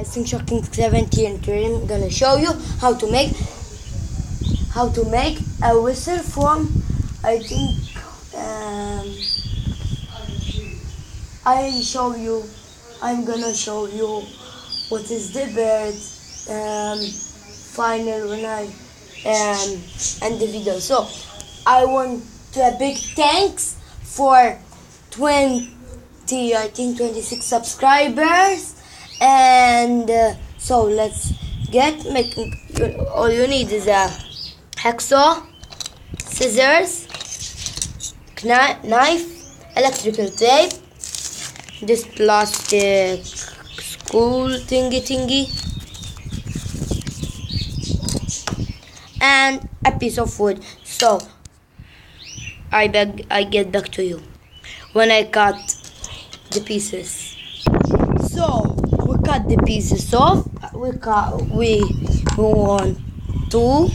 Slingshotking 17 today I'm gonna show you how to make a whistle from I'm gonna show you what is the bird final when I end the video. So I want a big thanks for 26 subscribers, and so let's get making. All you need is a hacksaw, scissors, knife, electrical tape, this plastic school thingy, and a piece of wood. So I get back to you when I cut the pieces. So we cut the pieces off. We want two,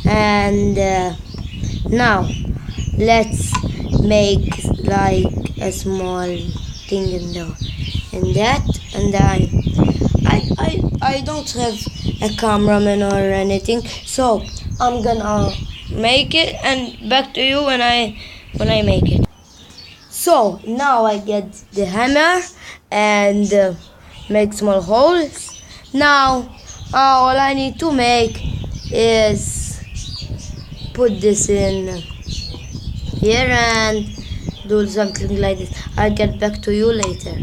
and now let's make like a small thing in that, and I don't have a cameraman or anything, so I'm gonna make it and back to you when I make it. So now I get the hammer and make small holes. Now all I need to make is put this in here and do something like this. I'll get back to you later.